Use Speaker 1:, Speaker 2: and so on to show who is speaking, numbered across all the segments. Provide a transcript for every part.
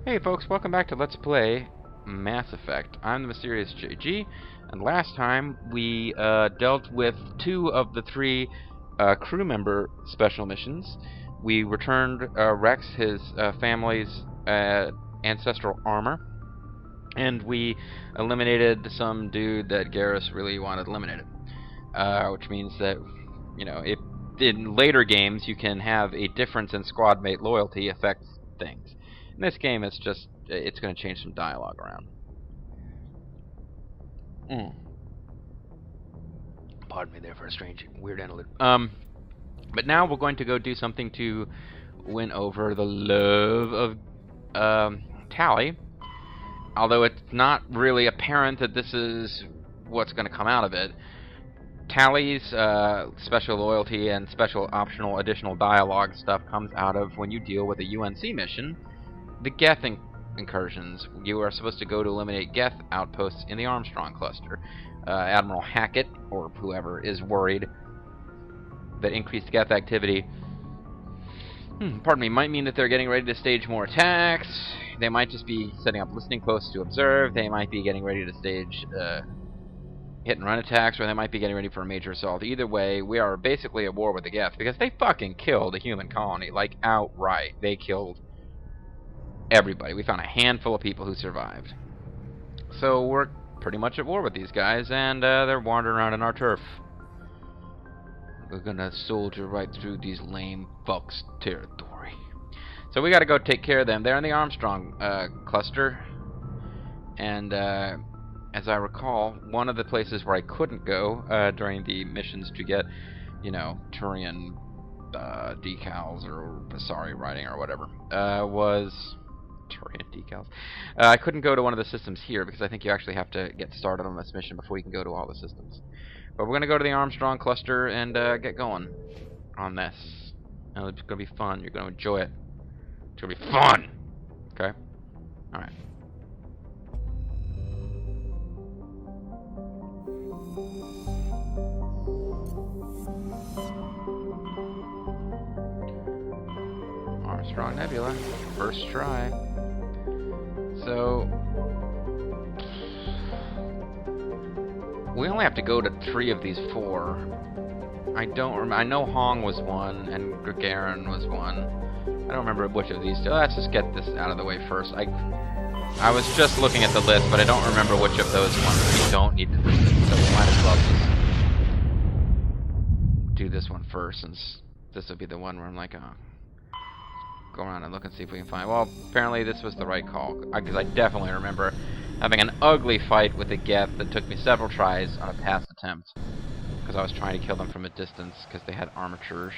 Speaker 1: Hey folks, welcome back to Let's Play Mass Effect. I'm the Mysterious JG, and last time we dealt with 2 of the 3 crew member special missions. We returned Rex his family's ancestral armor, and we eliminated some dude that Garrus really wanted eliminated. Which means that, you know, if in later games you can have a difference in squad mate loyalty affect things. In this game, it's going to change some dialogue around. Pardon me there for a strange, weird interlude. But now we're going to go do something to win over the love of Tali. Although it's not really apparent that this is what's going to come out of it. Tali's special loyalty and special optional additional dialogue stuff comes out of when you deal with a UNC mission. The Geth incursions. You are supposed to go to eliminate Geth outposts in the Armstrong cluster. Admiral Hackett, or whoever, is worried that increased Geth activity might mean that they're getting ready to stage more attacks. They might just be setting up listening posts to observe. They might be getting ready to stage hit-and-run attacks, or they might be getting ready for a major assault. Either way, we are basically at war with the Geth, because they fucking killed a human colony, like, outright. They killed everybody. We found a handful of people who survived. So we're pretty much at war with these guys, and they're wandering around in our turf. We're gonna soldier right through these lame fucks' territory. So we gotta go take care of them. They're in the Armstrong cluster, and as I recall, one of the places where I couldn't go during the missions to get, you know, Turian decals or Basari writing or whatever, was Turian decals. I couldn't go to one of the systems here because I think you actually have to get started on this mission before you can go to all the systems. But we're going to go to the Armstrong cluster and get going on this. And it's going to be fun. You're going to enjoy it. It's going to be fun! Okay? Alright. Armstrong Nebula. First try. So we only have to go to 3 of these 4. I don't remember. I know Hong was one and Gagarin was one. I don't remember which of these 2. Let's just get this out of the way first. I was just looking at the list, but I don't remember which of those ones we don't need to visit, so we might as well just do this one first, since this will be the one where I'm like, oh, go around and look and see if we can find. Well, apparently this was the right call, because I definitely remember having an ugly fight with the Geth that took me several tries on a past attempt, because I was trying to kill them from a distance because they had armatures.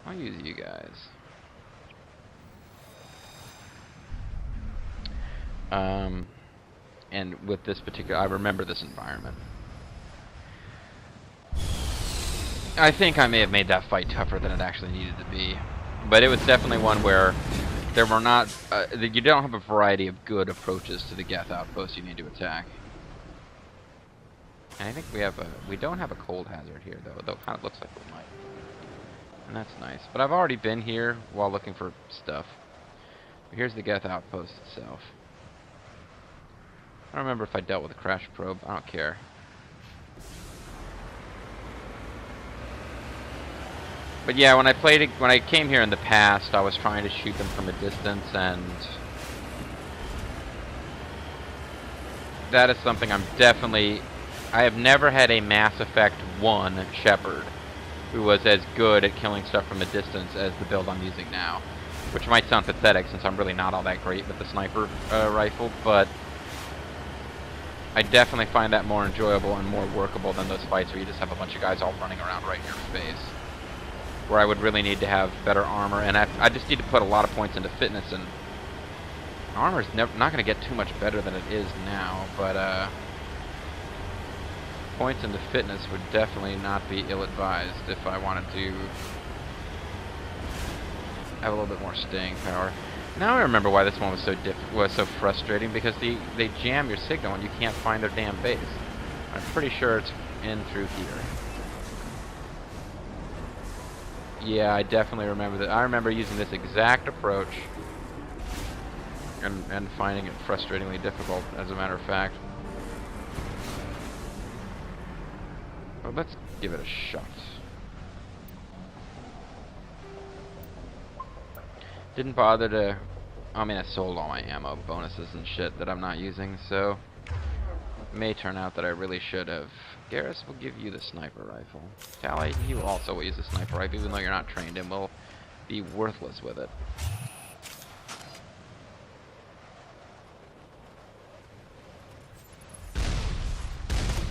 Speaker 1: I'll use you guys. And with this particular, I remember this environment. I think I may have made that fight tougher than it actually needed to be, but it was definitely one where there were not. You don't have a variety of good approaches to the Geth outpost you need to attack. And I think we don't have a cold hazard here though it kind of looks like we might, and that's nice. But I've already been here while looking for stuff. Here's the Geth outpost itself. I don't remember if I dealt with a crash probe. I don't care. But yeah, when I came here in the past, I was trying to shoot them from a distance, and that is something I have never had a Mass Effect 1 Shepard who was as good at killing stuff from a distance as the build I'm using now. Which might sound pathetic since I'm really not all that great with the sniper rifle, but I definitely find that more enjoyable and more workable than those fights where you just have a bunch of guys all running around right in your face. Where I would really need to have better armor, and I just need to put a lot of points into fitness, and armor's not going to get too much better than it is now, but points into fitness would definitely not be ill-advised if I wanted to have a little bit more staying power. Now I remember why this one was so frustrating, because they jam your signal and you can't find their damn base. I'm pretty sure it's in through here. Yeah, I definitely remember that. I remember using this exact approach and finding it frustratingly difficult, as a matter of fact. But let's give it a shot. Didn't bother to... I mean, I sold all my ammo bonuses and shit that I'm not using, so... It may turn out that I really should have. Garrus will give you the sniper rifle. Tali, you also will use the sniper rifle, even though you're not trained, and will be worthless with it.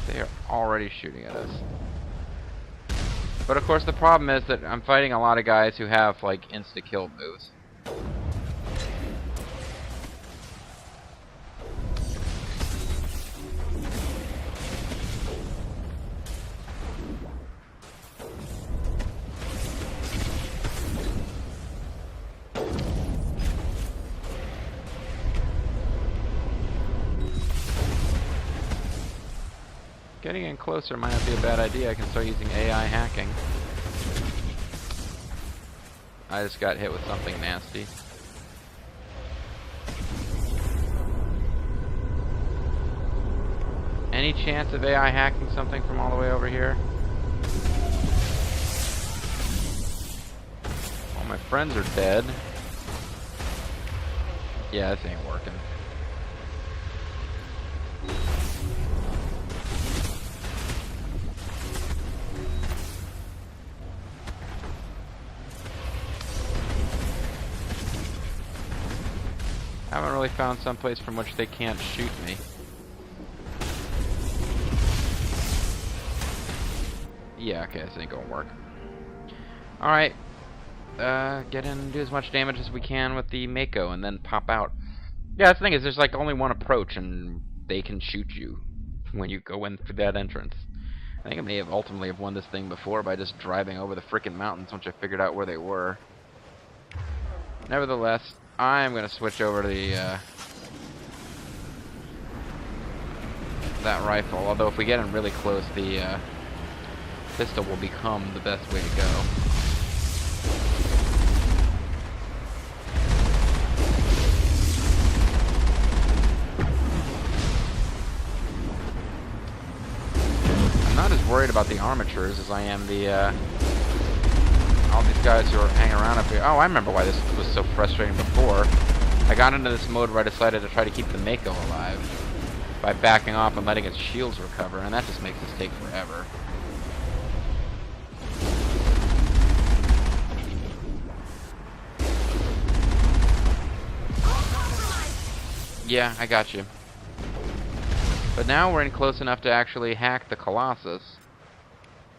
Speaker 1: They are already shooting at us. But of course the problem is that I'm fighting a lot of guys who have like insta-kill moves. Getting in closer might not be a bad idea. I can start using AI hacking. I just got hit with something nasty. Any chance of AI hacking something from all the way over here? All my friends are dead. Yeah, this ain't working. I haven't really found some place from which they can't shoot me. Yeah, okay, this ain't gonna work. Alright. Get in and do as much damage as we can with the Mako and then pop out. Yeah, that's the thing is there's like only one approach and they can shoot you when you go in through that entrance. I think I may have ultimately have won this thing before by just driving over the frickin' mountains once I figured out where they were. Nevertheless, I'm gonna switch over to the that rifle. Although if we get in really close, the pistol will become the best way to go. I'm not as worried about the armatures as I am the all these guys who are hanging around up here. Oh, I remember why this was so frustrating before. I got into this mode where I decided to try to keep the Mako alive by backing off and letting its shields recover, and that just makes this take forever. Yeah, I got you. But now we're in close enough to actually hack the Colossus,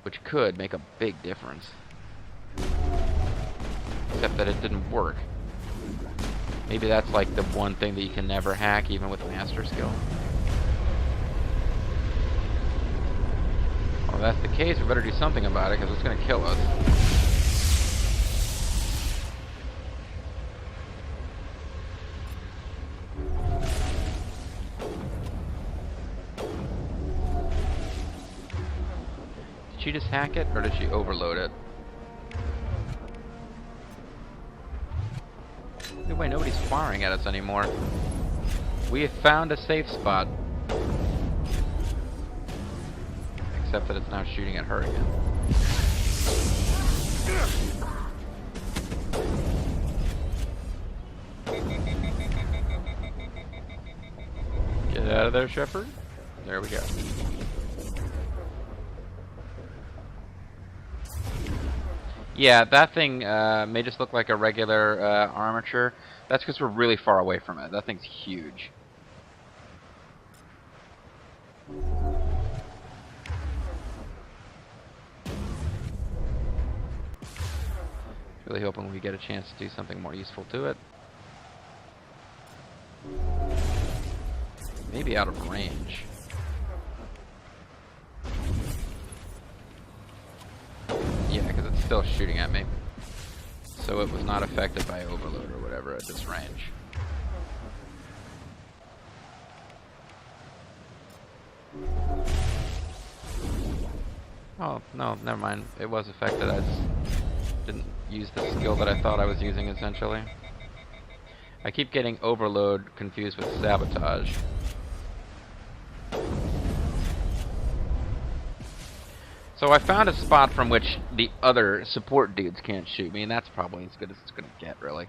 Speaker 1: which could make a big difference. Except that it didn't work. Maybe that's like the one thing that you can never hack, even with master skill. Well, if that's the case, we better do something about it, because it's going to kill us. Did she just hack it, or did she overload it? Wait, nobody's firing at us anymore. We have found a safe spot. Except that it's now shooting at her again. Get out of there, Shepard. There we go. Yeah, that thing may just look like a regular armature. That's because we're really far away from it. That thing's huge. Really hoping we get a chance to do something more useful to it. Maybe out of range. Yeah, because it's still shooting at me. So it was not affected by overload or whatever at this range. Oh, no, never mind. It was affected. I just Didn't use the skill that I thought I was using, essentially. I keep getting overload confused with sabotage. So I found a spot from which the other support dudes can't shoot me, and that's probably as good as it's gonna get, really.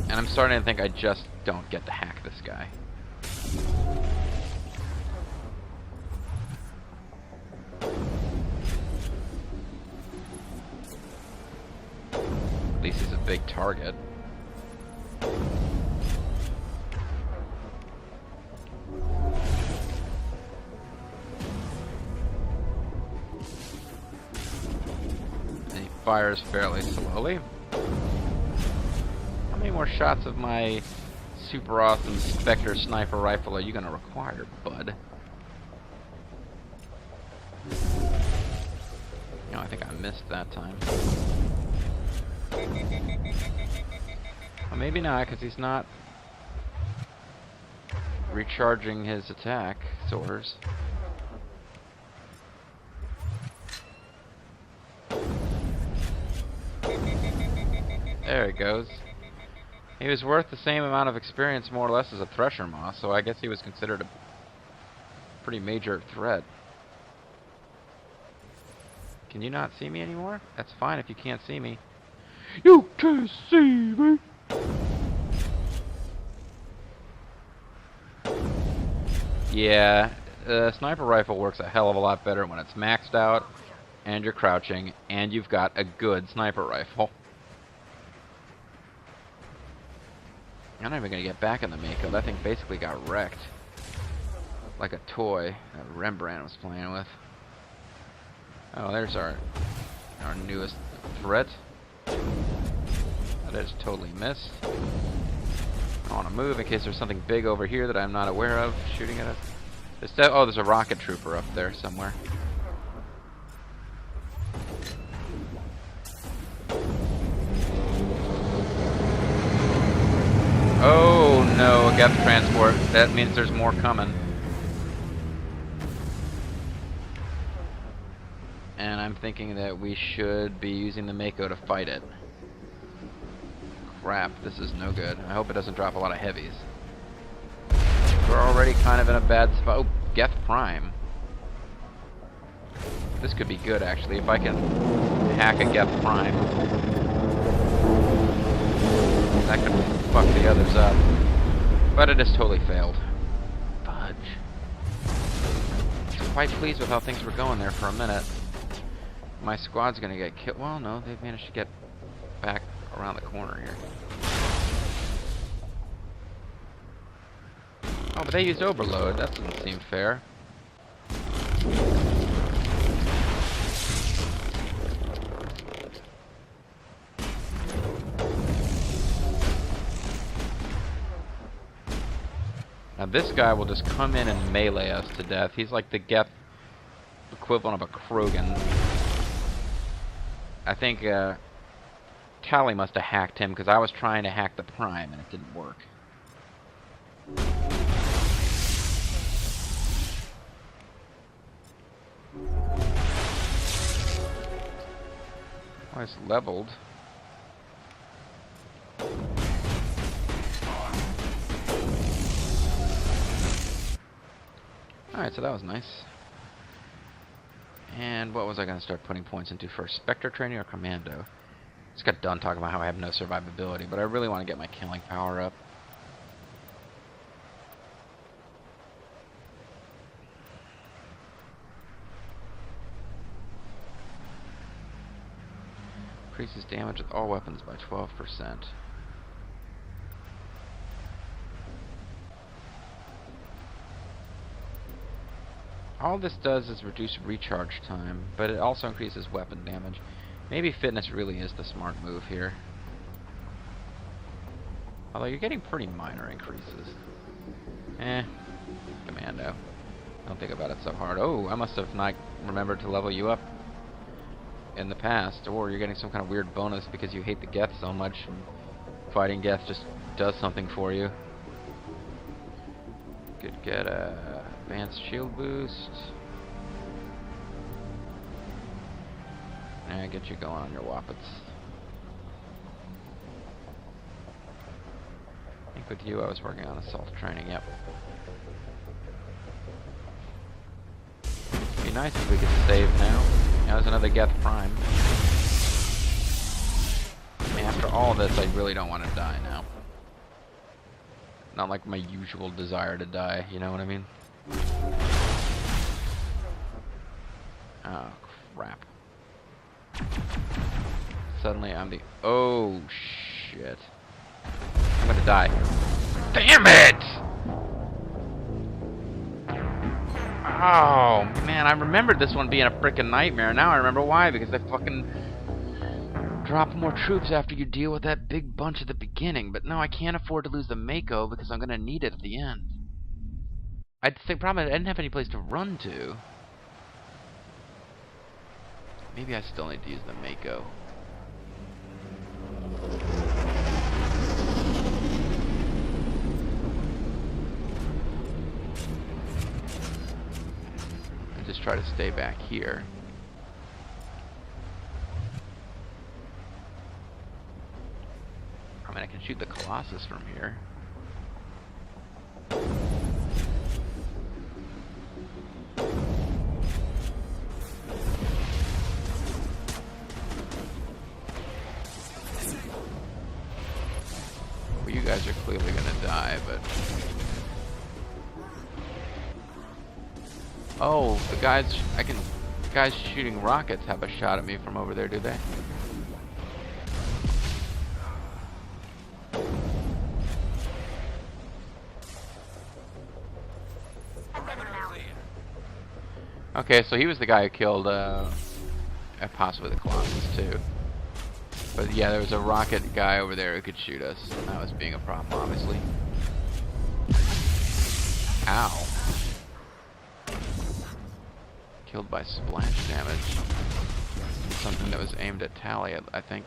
Speaker 1: And I'm starting to think I just don't get to hack this guy. At least he's a big target. And he fires fairly slowly. How many more shots of my super awesome Spectre sniper rifle are you gonna require, bud? You know, I think I missed that time. Well, maybe not, because he's not recharging his attack soars. There he goes. He was worth the same amount of experience, more or less, as a Thresher Moth, so I guess he was considered a pretty major threat. Can you not see me anymore? That's fine if you can't see me. You can't see me! Yeah, the sniper rifle works a hell of a lot better when it's maxed out, and you're crouching, and you've got a good sniper rifle. I'm not even gonna get back in the Mako. That thing basically got wrecked. Like a toy that Rembrandt was playing with. Oh, there's our newest threat. That is totally missed. I want to move in case there's something big over here that I'm not aware of shooting at us. Oh, there's a rocket trooper up there somewhere. Oh no, a Geth transport. That means there's more coming. And I'm thinking that we should be using the Mako to fight it. Crap, this is no good. I hope it doesn't drop a lot of heavies. We're already kind of in a bad spot. Oh, Geth Prime. This could be good, actually, if I can hack a Geth Prime. That could fuck the others up. But it has totally failed. Fudge. I was quite pleased with how things were going there for a minute. My squad's gonna get killed. Well, no, they've managed to get back around the corner here. Oh, but they used overload. That doesn't seem fair. Now this guy will just come in and melee us to death. He's like the Geth equivalent of a Krogan. I think Tali must have hacked him because I was trying to hack the Prime and it didn't work. Oh, it's leveled. Alright, so that was nice. And what was I going to start putting points into first? Spectre training or Commando? Just got done talking about how I have no survivability, but I really want to get my killing power up. Increases damage with all weapons by 12%. All this does is reduce recharge time, but it also increases weapon damage. Maybe fitness really is the smart move here. Although you're getting pretty minor increases. Commando. Don't think about it so hard. Oh, I must have not remembered to level you up. in the past, or you're getting some kind of weird bonus because you hate the Geth so much. Fighting Geth just does something for you. Could get a advanced shield boost. And get you going on your Wappets. I think with you I was working on assault training, yep. It'd be nice if we could save now. Now there's another Geth Prime. I mean, after all this, I really don't want to die now. Not like my usual desire to die, you know what I mean? Oh, crap. Suddenly I'm the... Oh, shit. I'm gonna die. Damn it! Oh, man, I remembered this one being a frickin' nightmare. Now I remember why, because they fucking drop more troops after you deal with that big bunch at the beginning. But no, I can't afford to lose the Mako because I'm gonna need it at the end. I'd say probably I didn't have any place to run to. Maybe I still need to use the Mako. And just try to stay back here. I mean, I can shoot the Colossus from here. Well, you guys are clearly gonna die, but... Oh, the guys shooting rockets have a shot at me from over there, do they? Okay, so he was the guy who killed, possibly the Colossus too. But yeah, there was a rocket guy over there who could shoot us. That was being a problem, obviously. Ow. Killed by splash damage. Something that was aimed at Tali, I think.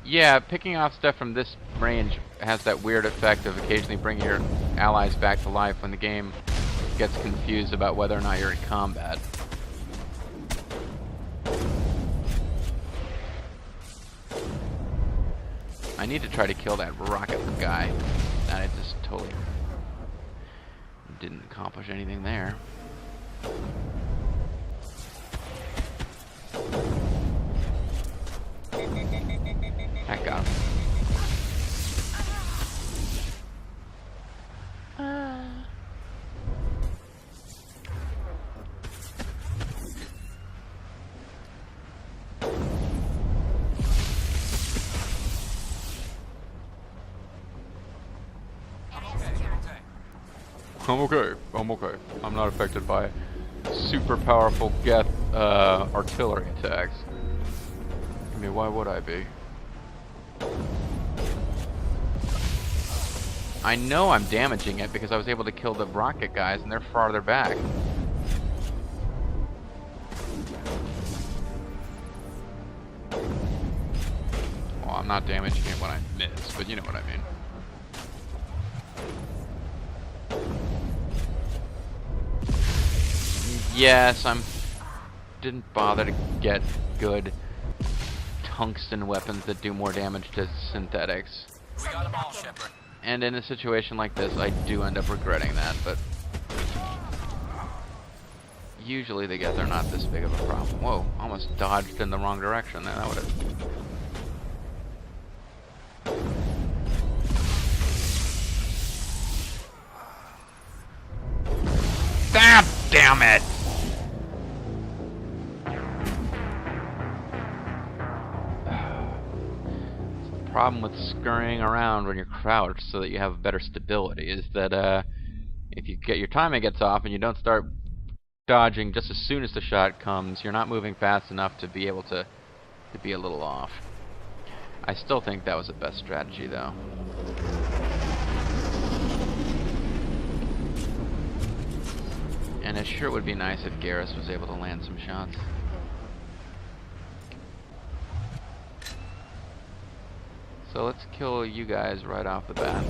Speaker 1: Yeah, picking off stuff from this range has that weird effect of occasionally bringing your allies back to life when the game gets confused about whether or not you're in combat. I need to try to kill that rocket guy. And I just totally didn't accomplish anything there. I got him. I'm okay. I'm okay. I'm not affected by super powerful Geth artillery attacks. I mean, why would I be? I know I'm damaging it because I was able to kill the rocket guys and they're farther back. Well, I'm not damaging it when I miss, but you know what I mean. Yes, didn't bother to get good tungsten weapons that do more damage to synthetics.
Speaker 2: We got them all, Shepard.
Speaker 1: And in a situation like this, I do end up regretting that, but usually the Geth are not this big of a problem. Whoa, almost dodged in the wrong direction there. That would have... Damn it! The problem with scurrying around when you're crouched so that you have better stability is that if you get your timing gets off and you don't dodging just as soon as the shot comes. You're not moving fast enough to be able to be a little off. I still think that was the best strategy, though. And it sure would be nice if Garrus was able to land some shots. So let's kill you guys right off the bat.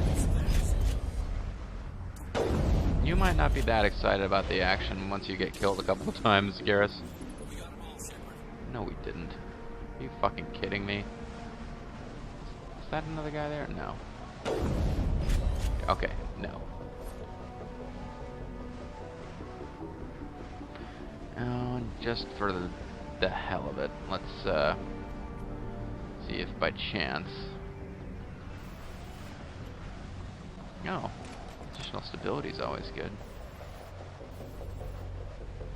Speaker 1: You might not be that excited about the action once you get killed a couple of times, Garrus. No, we didn't. Are you fucking kidding me? Is that another guy there? No. Okay, no. Oh, just for the hell of it, let's see if by chance. Oh, additional stability is always good.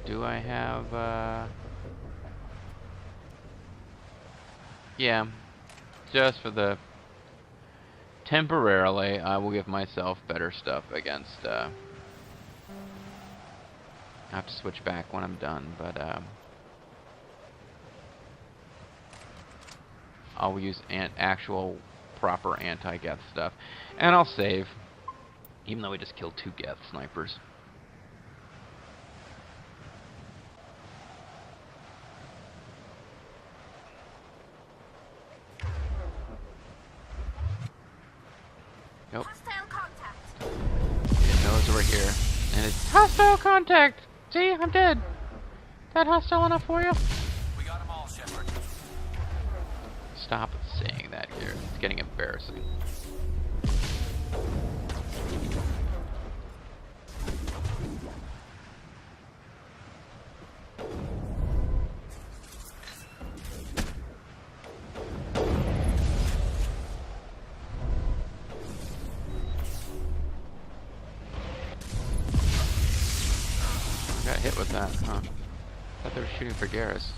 Speaker 1: Do I have? Yeah, just for the temporarily, I will give myself better stuff against. I have to switch back when I'm done, but I'll use actual proper anti-Geth stuff, and I'll save, even though we just killed 2 Geth snipers. Nope.
Speaker 2: Hostile contact.
Speaker 1: It knows we're here, and it's hostile contact. See, I'm dead. That hostile enough for you?
Speaker 3: We got them all, Shepard.
Speaker 1: Stop saying that here. It's getting embarrassing. Got hit with that, huh? Thought they were shooting for Garrus.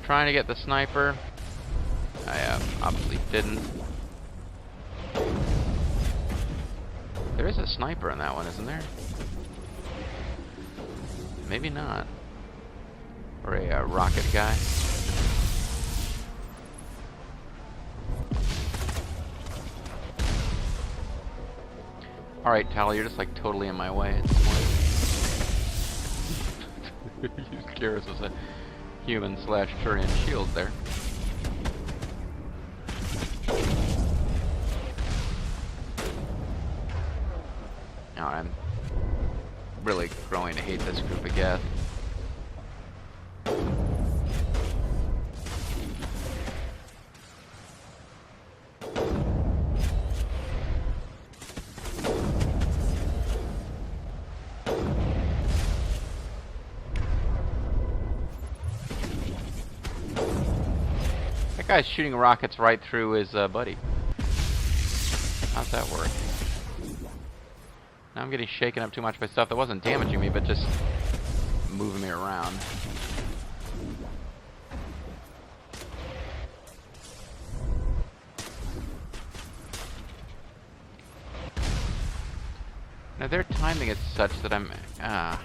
Speaker 1: Trying to get the sniper. I obviously didn't. There is a sniper in that one, isn't there? Maybe not. Or a rocket guy. Alright, Tali, you're just like totally in my way at this point. Use Garrus as a human/Turian shield there. Now I'm really growing to hate this group of Geth. That guy's shooting rockets right through his buddy. How's that work? Now I'm getting shaken up too much by stuff that wasn't damaging me, but just moving me around. Now their timing is such that I'm having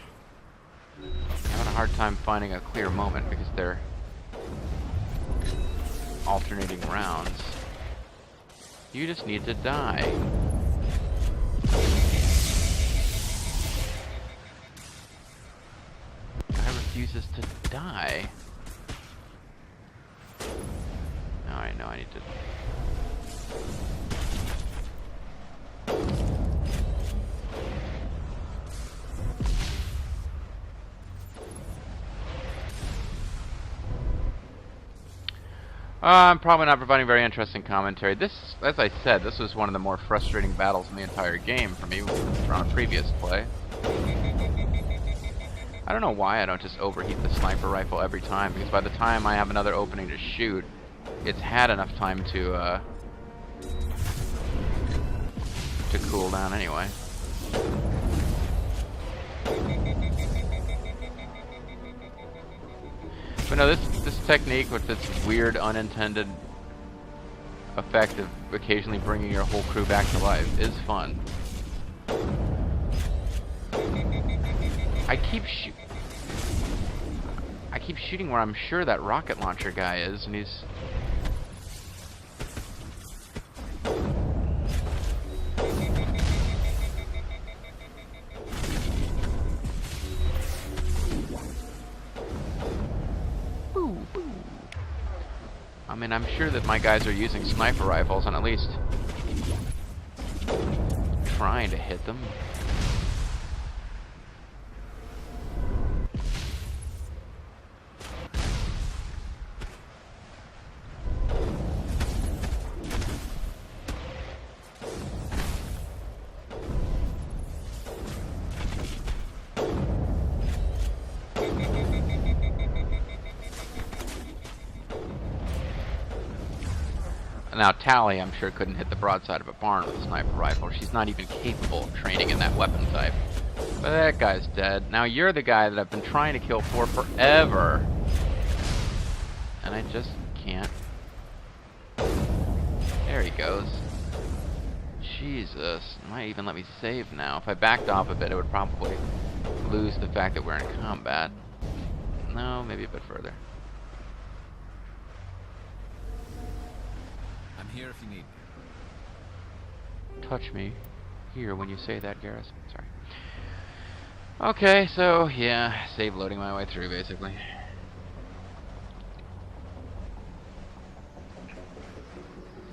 Speaker 1: a hard time finding a clear moment because they're alternating rounds. You just need to die. Guy refuses to die. Alright, no, I need to... I'm probably not providing very interesting commentary. This, as I said, this was one of the more frustrating battles in the entire game for me on a previous play. I don't know why I don't just overheat the sniper rifle every time, because by the time I have another opening to shoot, it's had enough time to cool down anyway. But no, this technique with its weird unintended effect of occasionally bringing your whole crew back to life is fun. I keep shooting where I'm sure that rocket launcher guy is, and he's... I mean, I'm sure that my guys are using sniper rifles and at least trying to hit them. Now, Tali, I'm sure, couldn't hit the broadside of a barn with a sniper rifle. She's not even capable of training in that weapon type. But that guy's dead. Now, you're the guy that I've been trying to kill for forever. And I just can't. There he goes. Jesus. Might even let me save now. If I backed off a bit, it would probably lose the fact that we're in combat. No, maybe a bit further.
Speaker 3: Here if you need me.
Speaker 1: Touch me here when you say that, Garrus. Sorry. Okay, so yeah, save loading my way through basically.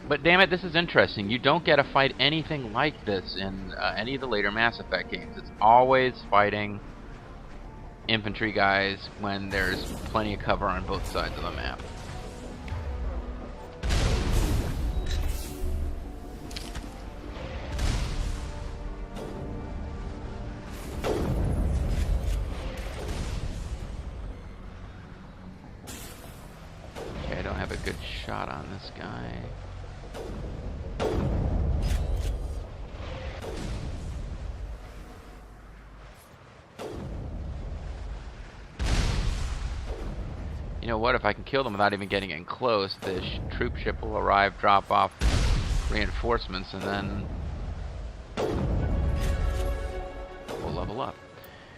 Speaker 1: But damn it, this is interesting. You don't get to fight anything like this in any of the later Mass Effect games. It's always fighting infantry guys when there's plenty of cover on both sides of the map. Good shot on this guy. You know what? If I can kill them without even getting in close, the troop ship will arrive, drop off reinforcements, and then we'll level up.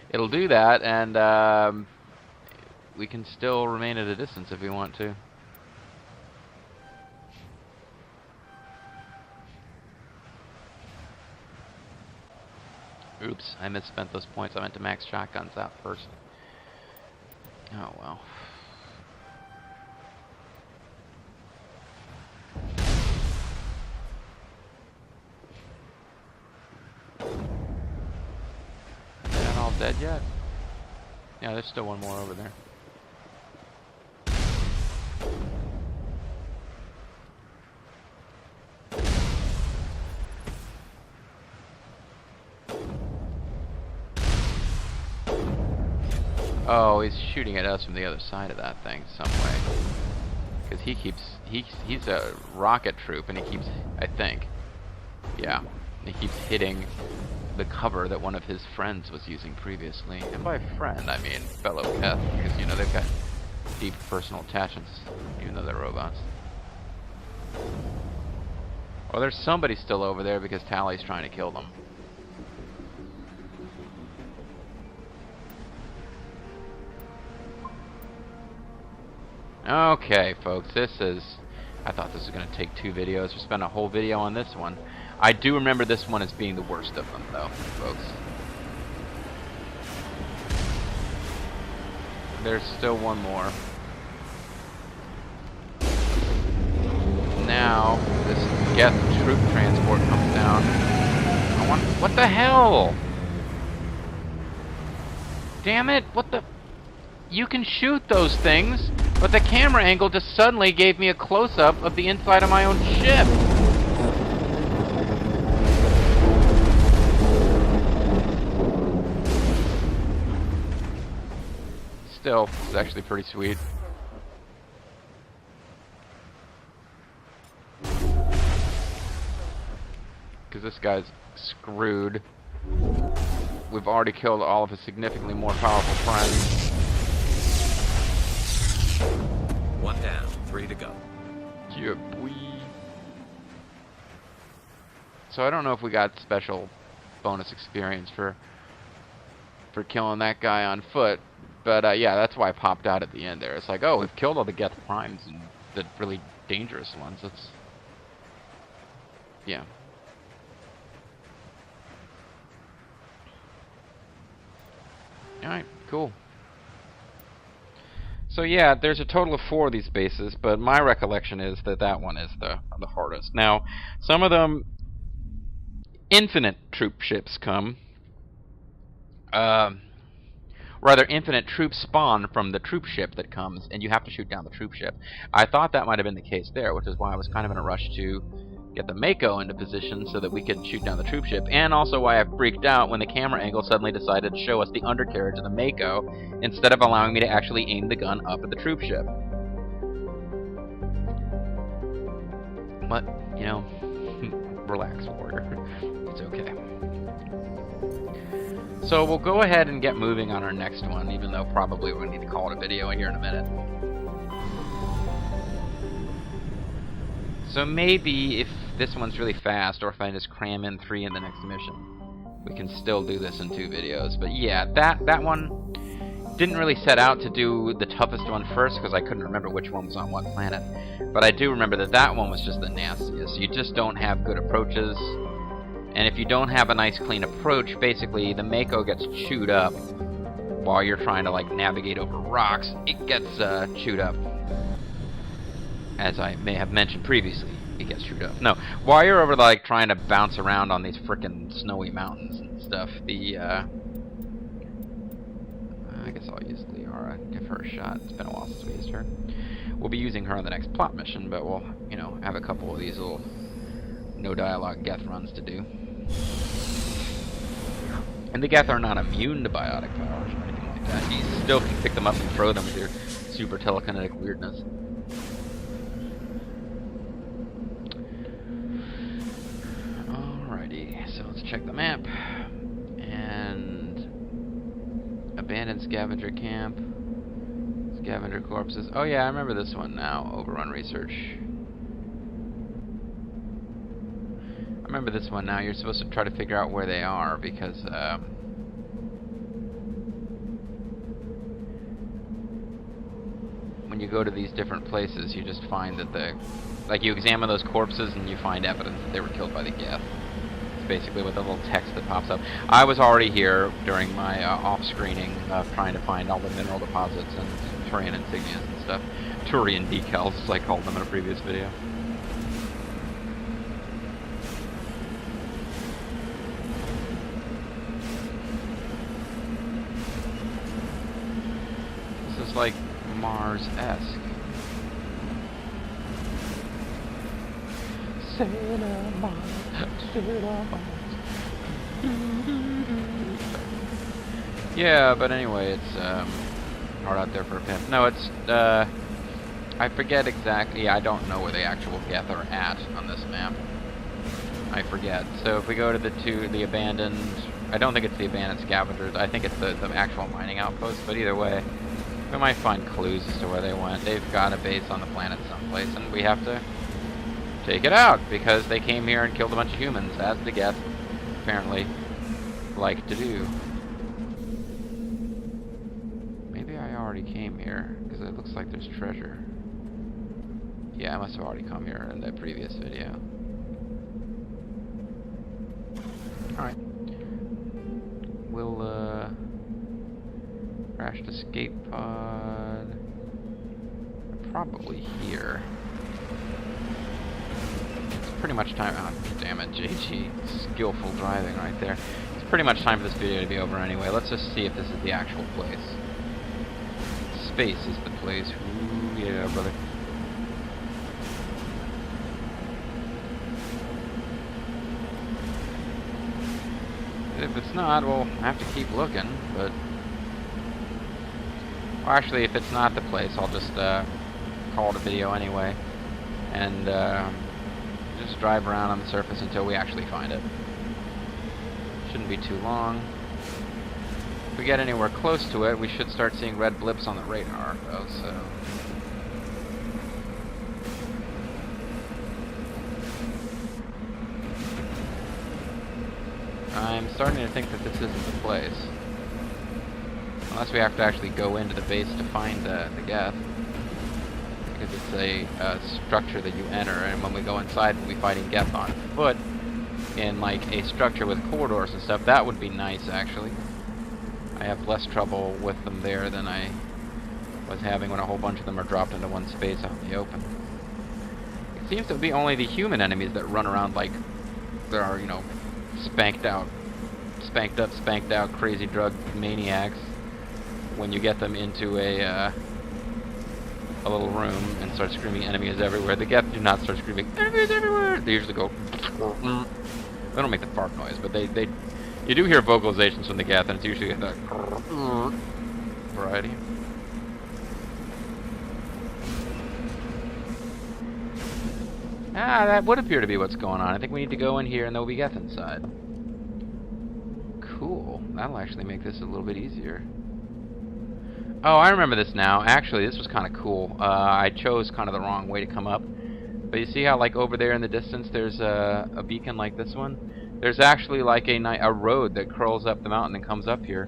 Speaker 1: It'll do that, and we can still remain at a distance if we want to. Oops, I misspent those points. I meant to max shotguns out first. Oh well. They're not all dead yet? Yeah, there's still one more over there. Oh, he's shooting at us from the other side of that thing some way. Because he's a rocket troop, and he keeps, I think, yeah, he keeps hitting the cover that one of his friends was using previously. And by friend, I mean fellow Geth, because, you know, they've got deep personal attachments, even though they're robots. Well, there's somebody still over there because Tali's trying to kill them. Okay, folks, I thought this was going to take 2 videos. We spent a whole video on this one. I do remember this one as being the worst of them, though, folks. There's still one more. Now, this Geth troop transport comes down. What the hell? Damn it, what the... You can shoot those things, but the camera angle just suddenly gave me a close-up of the inside of my own ship. Still, it's actually pretty sweet. Because this guy's screwed. We've already killed all of his significantly more powerful friends.
Speaker 3: 1 down, 3 to go.
Speaker 1: Yeah, boy. So I don't know if we got special bonus experience for killing that guy on foot. But yeah, that's why I popped out at the end there. It's like, oh, we've killed all the Geth primes and the really dangerous ones. That's... yeah. Alright, cool. So yeah, there's a total of 4 of these bases, but my recollection is that that one is the hardest. Now, some of them, infinite troop ships come. Rather, infinite troops spawn from the troop ship that comes, and you have to shoot down the troop ship. I thought that might have been the case there, which is why I was kind of in a rush to get the Mako into position so that we could shoot down the troop ship, and also why I freaked out when the camera angle suddenly decided to show us the undercarriage of the Mako instead of allowing me to actually aim the gun up at the troop ship. But, you know, relax, warrior. It's okay. So we'll go ahead and get moving on our next one, even though probably we'll need to call it a video here in a minute. So maybe if this one's really fast, or if I just cram in 3 in the next mission, we can still do this in 2 videos. But yeah, that one didn't really set out to do the toughest one first, because I couldn't remember which one was on what planet. But I do remember that that one was just the nastiest. You just don't have good approaches. And if you don't have a nice clean approach, basically the Mako gets chewed up while you're trying to like navigate over rocks. It gets chewed up. As I may have mentioned previously, it gets chewed up. No, while you're over like trying to bounce around on these frickin' snowy mountains and stuff, the I guess I'll use Tali'Zorah, give her a shot. It's been a while since we used her. We'll be using her on the next plot mission, but we'll, you know, have a couple of these little no dialogue Geth runs to do. And the Geth are not immune to biotic powers or anything like that. You still can pick them up and throw them with your super telekinetic weirdness. Alrighty, so let's check the map. And abandoned scavenger camp. Scavenger corpses. Oh yeah, I remember this one now. Overrun research. Remember this one now. You're supposed to try to figure out where they are, because when you go to these different places, you just find that like you examine those corpses and you find evidence that they were killed by the Geth. It's basically what the little text that pops up. I was already here during my off-screening trying to find all the mineral deposits and Turian insignias and stuff. Turian decals, as I called them in a previous video. Like Mars-esque. Yeah, but anyway, it's hard out there for a pimp. No, it's I forget exactly. I don't know where the actual Geth are at on this map. I forget. So if we go to the abandoned, I don't think it's the abandoned scavengers. I think it's the actual mining outpost. But either way, we might find clues as to where they went. They've got a base on the planet someplace, and we have to take it out, because they came here and killed a bunch of humans, as the Geth apparently like to do. Maybe I already came here, because it looks like there's treasure. Yeah, I must have already come here in the previous video. Alright. We'll, crashed escape pod. Probably here. It's pretty much time. Oh, damn it, JG. Skillful driving right there. It's pretty much time for this video to be over anyway. Let's just see if this is the actual place. Space is the place. Ooh, yeah, brother. If it's not, we'll have to keep looking, but... Well, actually, if it's not the place, I'll just call it a video anyway, and just drive around on the surface until we actually find it. Shouldn't be too long. If we get anywhere close to it, we should start seeing red blips on the radar, though, so... I'm starting to think that this isn't the place. Unless we have to actually go into the base to find the Geth. Because it's a structure that you enter, and when we go inside, we'll be fighting Geth on foot in like a structure with corridors and stuff. That would be nice, actually. I have less trouble with them there than I was having when a whole bunch of them are dropped into one space out in the open. It seems to be only the human enemies that run around like there are, you know, spanked up, spanked out crazy drug maniacs when you get them into a little room and start screaming enemies everywhere. The Geth do not start screaming enemies everywhere. They usually go. They don't make the fart noise, but you do hear vocalizations from the Geth, and it's usually the variety. Ah, that would appear to be what's going on. I think we need to go in here, and there'll be Geth inside. Cool. That'll actually make this a little bit easier. Oh, I remember this now. Actually, this was kind of cool. I chose kind of the wrong way to come up. But you see how, like, over there in the distance, there's a beacon like this one? There's actually, like, a road that curls up the mountain and comes up here.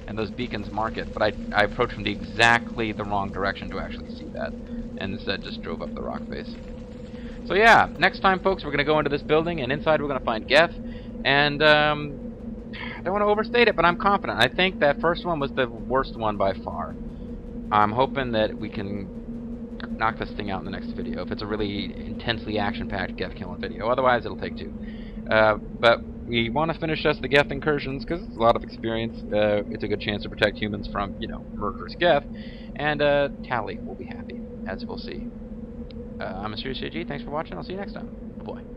Speaker 1: And those beacons mark it. But I approached from exactly the wrong direction to actually see that. And instead just drove up the rock face. So yeah, next time, folks, we're going to go into this building, and inside we're going to find Geth. And, I don't want to overstate it, but I'm confident. I think that first one was the worst one by far. I'm hoping that we can knock this thing out in the next video, if it's a really intensely action-packed Geth killing video. Otherwise, it'll take 2. But we want to finish just the Geth incursions, because it's a lot of experience. It's a good chance to protect humans from, you know, murderous Geth. And Tali will be happy, as we'll see. I'm Mysterious JG. Thanks for watching. I'll see you next time. Bye-bye.